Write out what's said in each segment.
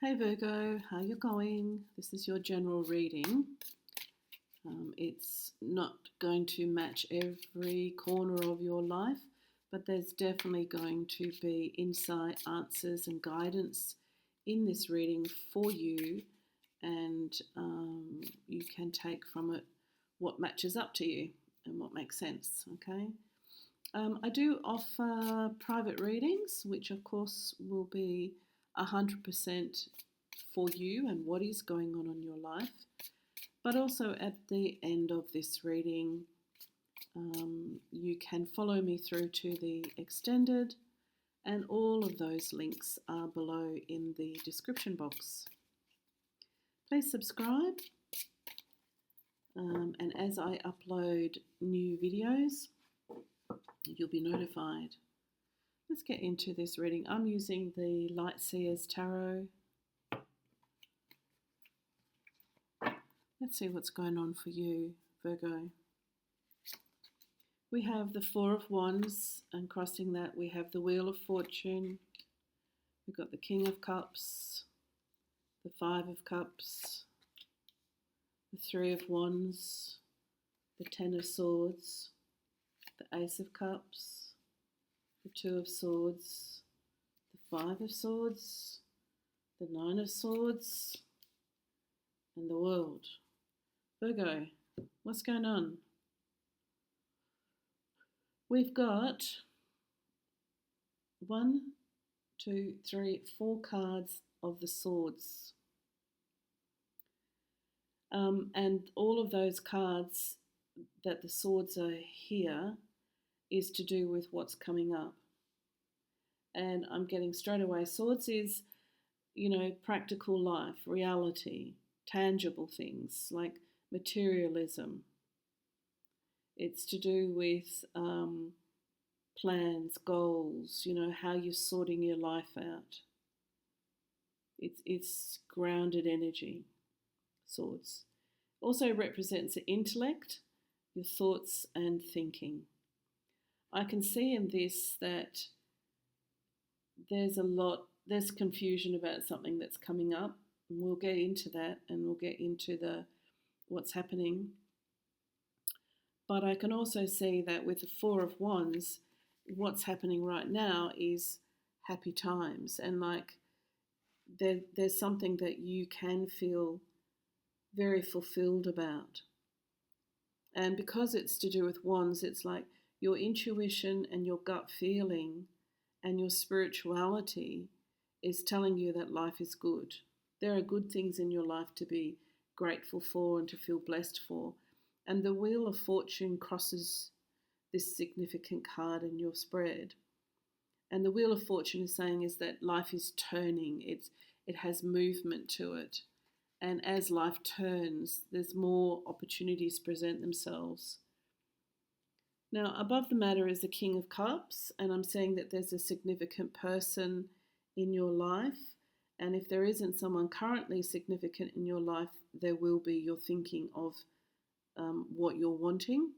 Hey Virgo, how you going? This is your general reading. It's not going to match every corner of your life, but there's definitely going to be insight, answers, and guidance in this reading for you, and you can take from it what matches up to you and what makes sense. Okay. I do offer private readings, which of course will be 100% for you and what is going on in your life. But also at the end of this reading, you can follow me through to the extended, and all of those links are below in the description box. Please subscribe, and as I upload new videos, you'll be notified. Let's get into this reading. I'm using the Light Seers Tarot. Let's see what's going on for you, Virgo. We have the Four of Wands, and crossing that we have the Wheel of Fortune. We've got the King of Cups, the Five of Cups, the Three of Wands, the Ten of Swords, the Ace of Cups, the Two of Swords, the Five of Swords, the Nine of Swords, and the World. Virgo, what's going on? We've got 1, 2, 3, 4 cards of the swords. And all of those cards that the swords are here is to do with what's coming up. And I'm getting straight away, swords is, practical life, reality, tangible things like materialism. It's to do with plans, goals, how you're sorting your life out. It's grounded energy, swords. Also represents the intellect, your thoughts and thinking. I can see in this that there's confusion about something that's coming up, and we'll get into that, and we'll get into what's happening. But I can also see that with the Four of Wands, what's happening right now is happy times, and there's something that you can feel very fulfilled about. And because it's to do with wands, it's like your intuition and your gut feeling and your spirituality is telling you that life is good. There are good things in your life to be grateful for and to feel blessed for. And the Wheel of Fortune crosses this significant card in your spread. And the Wheel of Fortune is saying is that life is turning. It has movement to it. And as life turns, there's more opportunities present themselves. Now, above the matter is the King of Cups, and I'm saying that there's a significant person in your life. And if there isn't someone currently significant in your life, there will be. You're thinking of what you're wanting.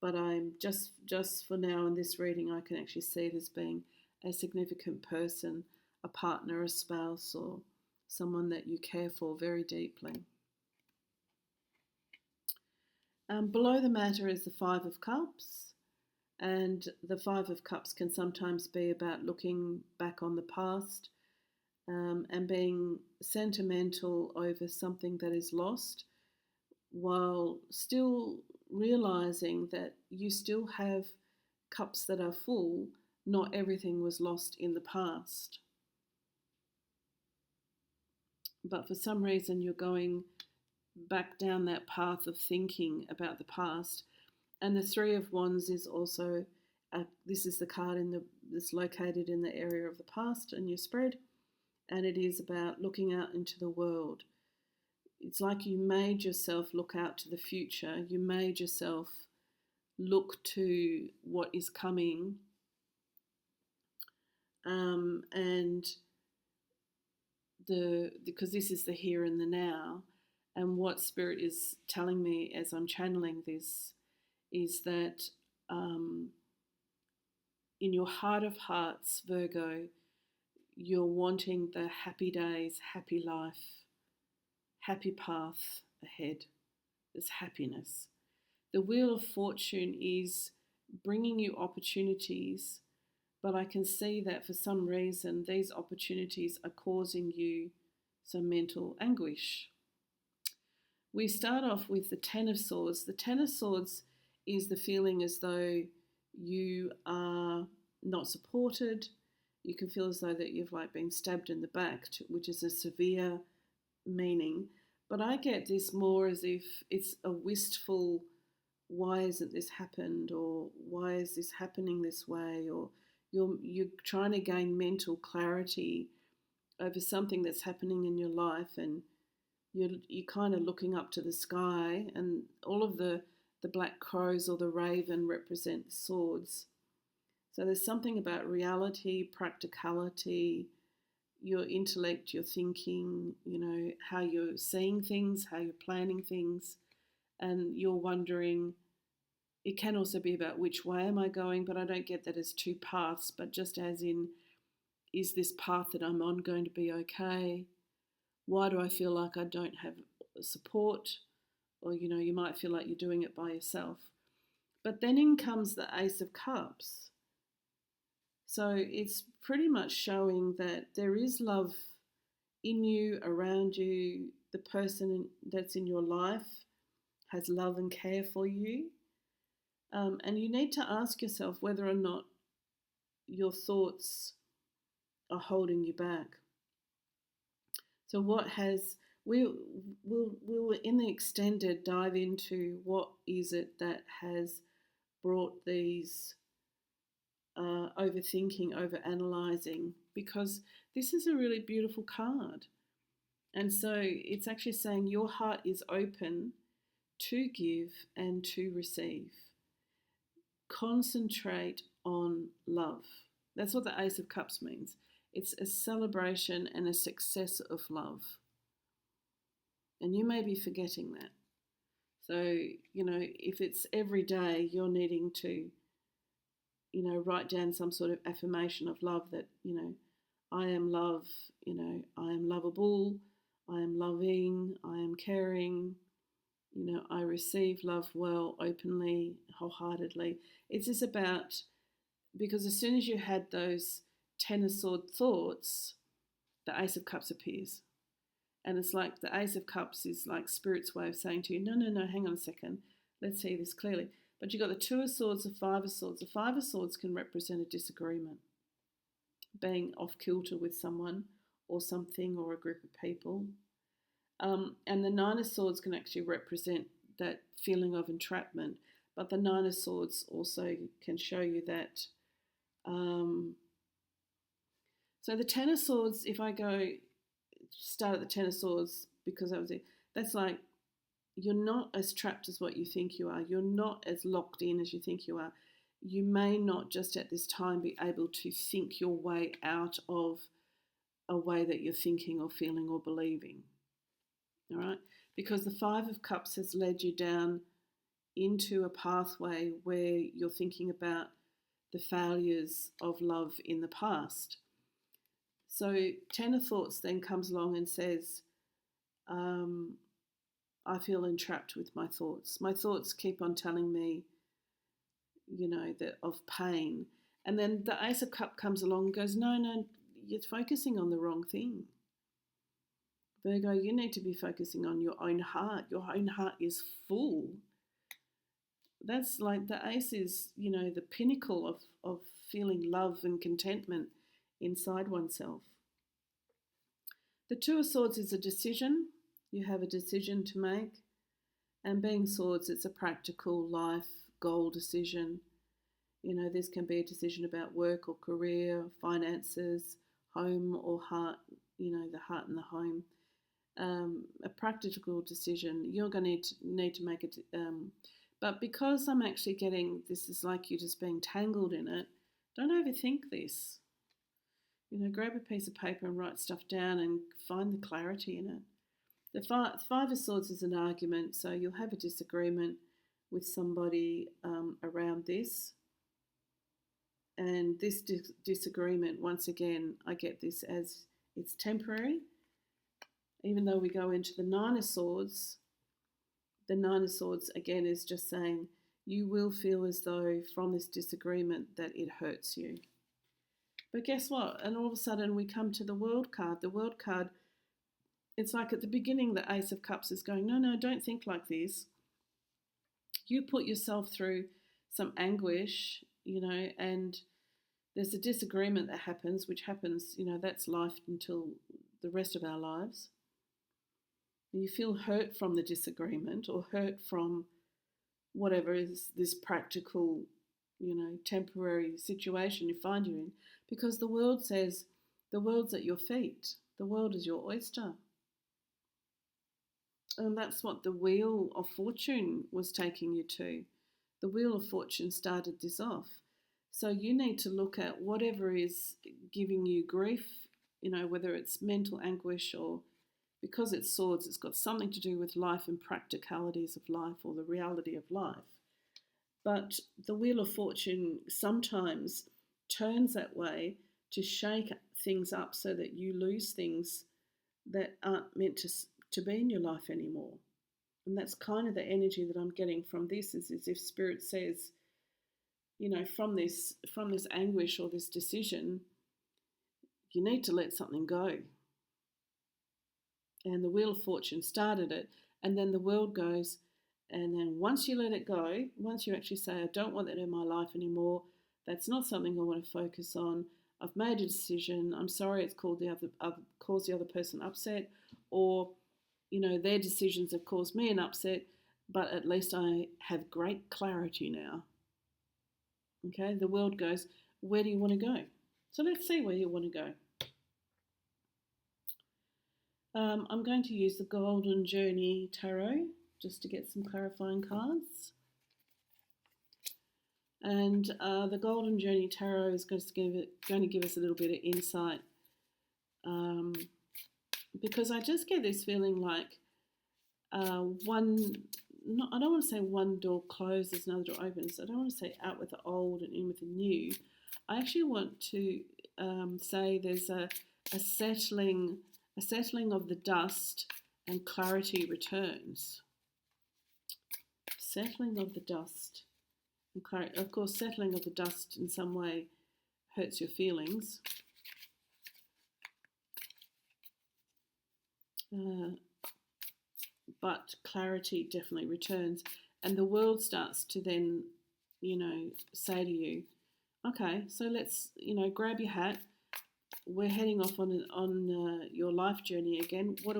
But I'm just for now in this reading, I can actually see it as being a significant person, a partner, a spouse, or someone that you care for very deeply. Below the matter is the Five of Cups, and the Five of Cups can sometimes be about looking back on the past and being sentimental over something that is lost, while still realizing that you still have cups that are full. Not everything was lost in the past. But for some reason you're going back down that path of thinking about the past. And the Three of Wands is also, this is the card that's located in the area of the past in your spread. And it is about looking out into the world. It's like you made yourself look out to the future. You made yourself look to what is coming. Because this is the here and the now, and what Spirit is telling me as I'm channeling this is that in your heart of hearts, Virgo, you're wanting the happy days, happy life, happy path ahead. There's happiness. The Wheel of Fortune is bringing you opportunities, but I can see that for some reason these opportunities are causing you some mental anguish. We start off with the Ten of Swords. The Ten of Swords is the feeling as though you are not supported. You can feel as though that you've like been stabbed in the back, which is a severe meaning. But I get this more as if it's a wistful, why hasn't this happened, or why is this happening this way, or you're trying to gain mental clarity over something that's happening in your life, and you're kind of looking up to the sky, and all of the black crows or the raven represent the swords. So there's something about reality, practicality, your intellect, your thinking, how you're seeing things, how you're planning things, and you're wondering. It can also be about which way am I going, but I don't get that as two paths, but just as in, is this path that I'm on going to be okay? Why do I feel like I don't have support? Or, you might feel like you're doing it by yourself. But then in comes the Ace of Cups. So it's pretty much showing that there is love in you, around you. The person that's in your life has love and care for you. And you need to ask yourself whether or not your thoughts are holding you back. So we'll in the extended dive into what is it that has brought these overthinking, overanalyzing, because this is a really beautiful card. And so it's actually saying your heart is open to give and to receive. Concentrate on love. That's what the Ace of Cups means. It's a celebration and a success of love. And you may be forgetting that. So, if it's every day you're needing to, write down some sort of affirmation of love that, I am love, I am lovable, I am loving, I am caring, I receive love well, openly, wholeheartedly. It's just about, because as soon as you had those Ten of Swords thoughts, the Ace of Cups appears. And it's like the Ace of Cups is like Spirit's way of saying to you, no, hang on a second, let's see this clearly. But you've got the Two of Swords, the Five of Swords. The Five of Swords can represent a disagreement, being off kilter with someone or something or a group of people. And the Nine of Swords can actually represent that feeling of entrapment. But the Nine of Swords also can show you that. So the Ten of Swords, if I go start at the Ten of Swords, because that was it, that's like you're not as trapped as what you think you are. You're not as locked in as you think you are. You may not just at this time be able to think your way out of a way that you're thinking or feeling or believing. All right? Because the Five of Cups has led you down into a pathway where you're thinking about the failures of love in the past. So Ten of Thoughts then comes along and says, I feel entrapped with my thoughts. My thoughts keep on telling me, that of pain. And then the Ace of Cups comes along and goes, no, you're focusing on the wrong thing. Virgo, you need to be focusing on your own heart. Your own heart is full. That's like the Ace is, the pinnacle of feeling love and contentment inside oneself. The Two of Swords is a decision. You have a decision to make. And being Swords, it's a practical life goal decision. This can be a decision about work or career, finances, home or heart, the heart and the home. A practical decision. You're going to need to make it. But because I'm actually getting, this is like you just being tangled in it, don't overthink this. Grab a piece of paper and write stuff down and find the clarity in it. The Five of Swords is an argument, so you'll have a disagreement with somebody around this. And this disagreement, once again, I get this as it's temporary. Even though we go into the Nine of Swords, the Nine of Swords again is just saying you will feel as though from this disagreement that it hurts you. But guess what? And all of a sudden we come to the World card. The World card, it's like at the beginning the Ace of Cups is going, no, don't think like this. You put yourself through some anguish, and there's a disagreement that happens, which happens, that's life until the rest of our lives. You feel hurt from the disagreement or hurt from whatever is this practical, temporary situation you find you in, because the world says the world's at your feet. The world is your oyster. And that's what the Wheel of Fortune was taking you to. The Wheel of Fortune started this off. So you need to look at whatever is giving you grief, whether it's mental anguish or because it's swords, it's got something to do with life and practicalities of life or the reality of life. But the Wheel of Fortune sometimes turns that way to shake things up so that you lose things that aren't meant to be in your life anymore. And that's kind of the energy that I'm getting from this, is as if Spirit says, from this anguish or this decision, you need to let something go. And the Wheel of Fortune started it, and then the world goes, and then once you let it go, once you actually say, I don't want that in my life anymore, that's not something I want to focus on, I've made a decision, I'm sorry it's caused the other person upset, or, their decisions have caused me an upset, but at least I have great clarity now. Okay, the world goes, where do you want to go? So let's see where you want to go. I'm going to use the Golden Journey Tarot just to get some clarifying cards. And the Golden Journey Tarot is going to give us a little bit of insight, because I just get this feeling like I don't want to say one door closes, another door opens. I don't want to say out with the old and in with the new. I actually want to say there's a settling of the dust and clarity returns. Settling of the dust and clarity. Of course, settling of the dust in some way hurts your feelings. But clarity definitely returns. And the world starts to then, say to you, okay, so let's, grab your hat. We're heading off on your life journey again. Where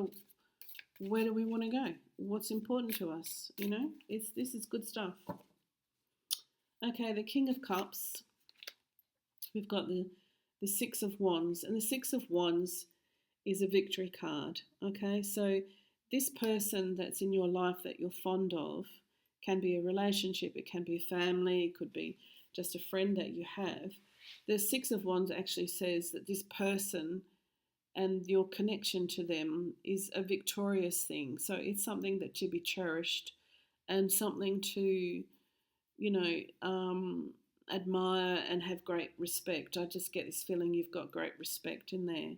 do we want to go? What's important to us? This is good stuff. Okay, the King of Cups. We've got the Six of Wands, and the Six of Wands is a victory card. Okay, so this person that's in your life that you're fond of can be a relationship, it can be a family, it could be just a friend that you have. The Six of Wands actually says that this person and your connection to them is a victorious thing. So it's something that to be cherished and something to, admire and have great respect. I just get this feeling you've got great respect in there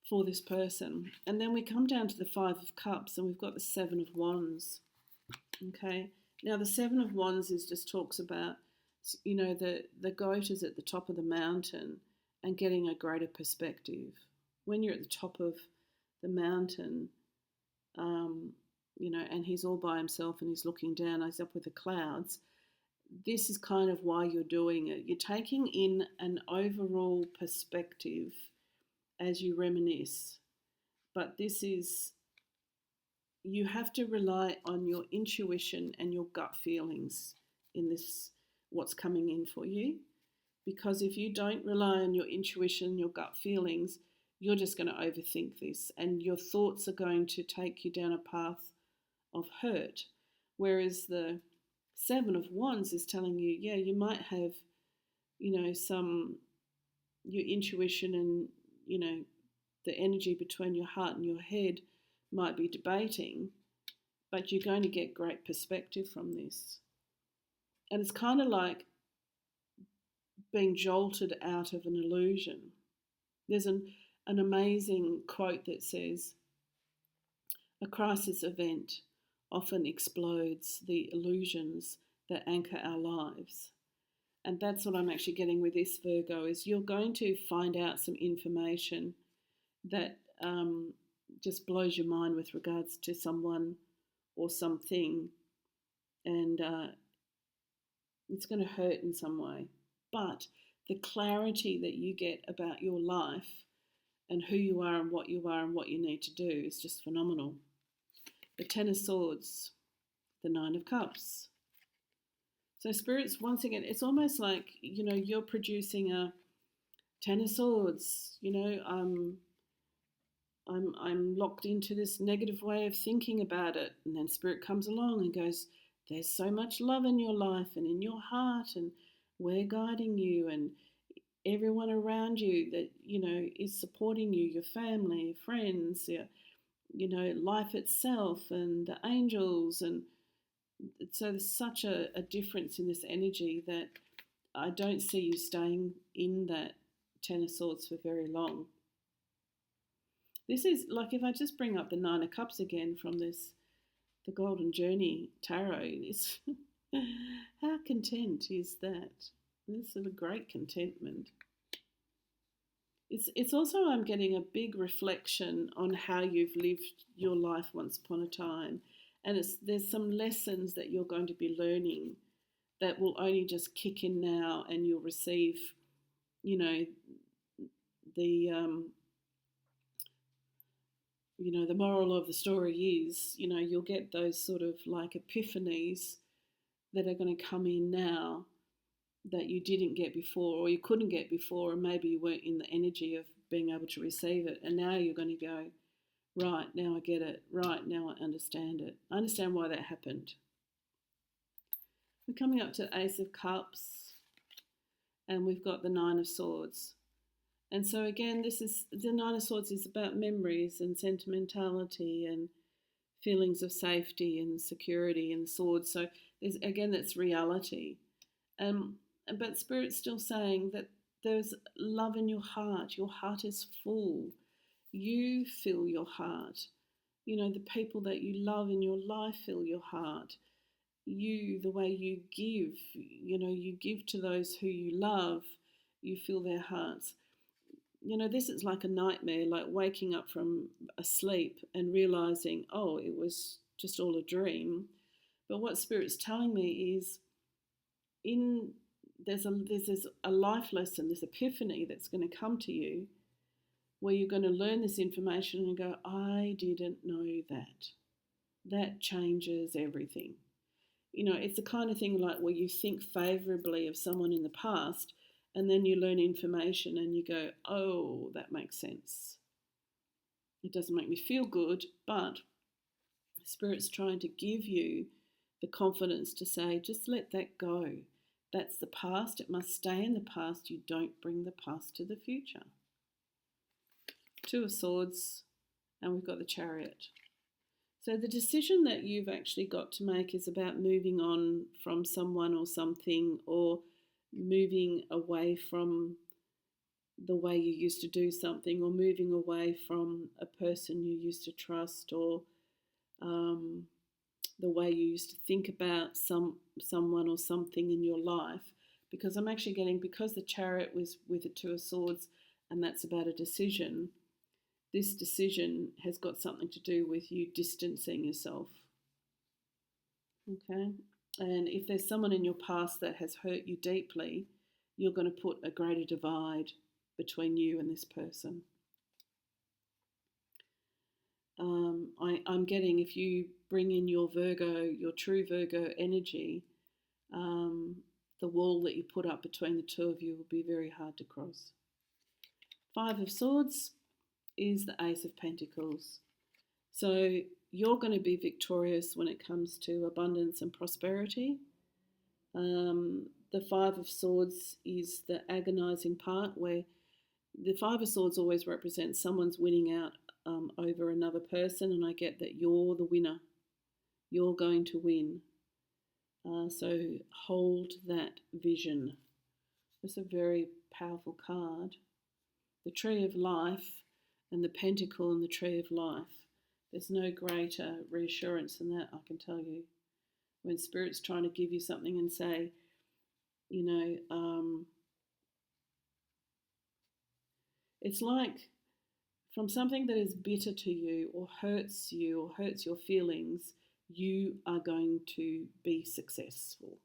for this person. And then we come down to the Five of Cups and we've got the Seven of Wands. Okay, now the Seven of Wands just talks about, the goat is at the top of the mountain and getting a greater perspective. When you're at the top of the mountain, and he's all by himself and he's looking down, he's up with the clouds, this is kind of why you're doing it. You're taking in an overall perspective as you reminisce. But you have to rely on your intuition and your gut feelings in this, what's coming in for you. Because if you don't rely on your intuition, your gut feelings, you're just going to overthink this and your thoughts are going to take you down a path of hurt. Whereas the Seven of Wands is telling you, yeah, you might have, your intuition and, the energy between your heart and your head might be debating, but you're going to get great perspective from this. And it's kind of like being jolted out of an illusion. There's an amazing quote that says, "A crisis event often explodes the illusions that anchor our lives." And that's what I'm actually getting with this, Virgo, is you're going to find out some information that just blows your mind with regards to someone or something, and it's going to hurt in some way. But the clarity that you get about your life and who you are and what you need to do is just phenomenal. The Ten of Swords, the Nine of Cups. So spirits, once again, it's almost like, you're producing a Ten of Swords. I'm locked into this negative way of thinking about it. And then spirit comes along and goes, there's so much love in your life and in your heart, and we're guiding you, and everyone around you that, is supporting you, your family, friends, life itself, and the angels. And so there's such a difference in this energy that I don't see you staying in that Ten of Swords for very long. This is like, if I just bring up the Nine of Cups again from the Golden Journey Tarot, is how content is that? This is a great contentment. It's also, I'm getting a big reflection on how you've lived your life once upon a time, and there's some lessons that you're going to be learning that will only just kick in now, and you'll receive, the moral of the story is, you'll get those sort of like epiphanies that are going to come in now that you didn't get before, or you couldn't get before, and maybe you weren't in the energy of being able to receive it. And now you're going to go, right, now I get it. Right, now I understand it. I understand why that happened. We're coming up to the Ace of Cups, and we've got the Nine of Swords. And so again, the Nine of Swords is about memories and sentimentality and feelings of safety and security and swords. So that's reality. But Spirit's still saying that there's love in your heart. Your heart is full. You fill your heart. The people that you love in your life fill your heart. The way you give, you give to those who you love, you fill their hearts. This is like a nightmare, like waking up from a sleep and realizing, oh, it was just all a dream. But what Spirit's telling me is, there's a life lesson, this epiphany that's going to come to you, where you're going to learn this information and go, I didn't know that. That changes everything. It's the kind of thing like where you think favourably of someone in the past, and then you learn information and you go, oh, that makes sense. It doesn't make me feel good, but Spirit's trying to give you the confidence to say, just let that go. That's the past. It must stay in the past. You don't bring the past to the future. Two of Swords, and we've got the Chariot. So the decision that you've actually got to make is about moving on from someone or something, or moving away from the way you used to do something, or moving away from a person you used to trust, or the way you used to think about someone or something in your life. Because I'm actually getting, because the Chariot was with the Two of Swords, and that's about a decision, this decision has got something to do with you distancing yourself. Okay? And if there's someone in your past that has hurt you deeply, you're going to put a greater divide between you and this person. I'm getting, if you bring in your Virgo, your true Virgo energy, the wall that you put up between the two of you will be very hard to cross. Five of Swords is the Ace of Pentacles. So you're going to be victorious when it comes to abundance and prosperity. The Five of Swords is the agonizing part, where the Five of Swords always represents someone's winning out over another person, and I get that you're the winner. You're going to win. So hold that vision It's a very powerful card. The Tree of Life and the Pentacle and the Tree of Life. There's no greater reassurance than that, I can tell you. When Spirit's trying to give you something and say, you know, it's like from something that is bitter to you or hurts your feelings, you are going to be successful.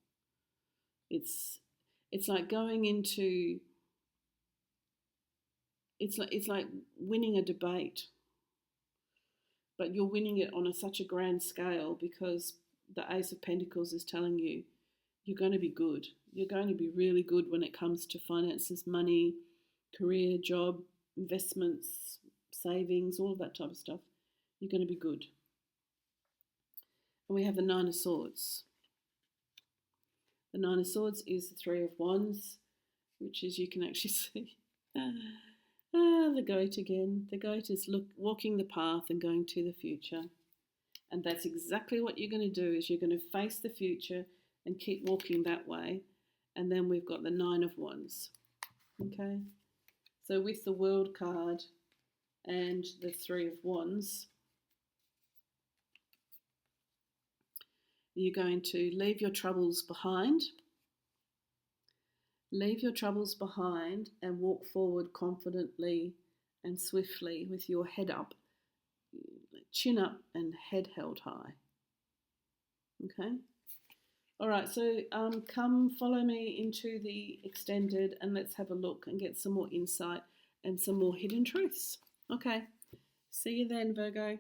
It's like going into, it's like winning a debate, but you're winning it on such a grand scale because the Ace of Pentacles is telling you you're going to be good. You're going to be really good when it comes to finances, money, career, job, investments, savings, all of that type of stuff. You're going to be good. And we have the Nine of Swords. The Nine of Swords is the Three of Wands, which is, you can actually see the goat again. The goat is walking the path and going to the future. And that's exactly what you're going to do, is you're going to face the future and keep walking that way. And then we've got the Nine of Wands. Okay? So with the World card and the Three of Wands, you're going to leave your troubles behind. Leave your troubles behind and walk forward confidently and swiftly with your head up, chin up and head held high. Okay? All right, so come follow me into the extended and let's have a look and get some more insight and some more hidden truths. Okay, see you then, Virgo.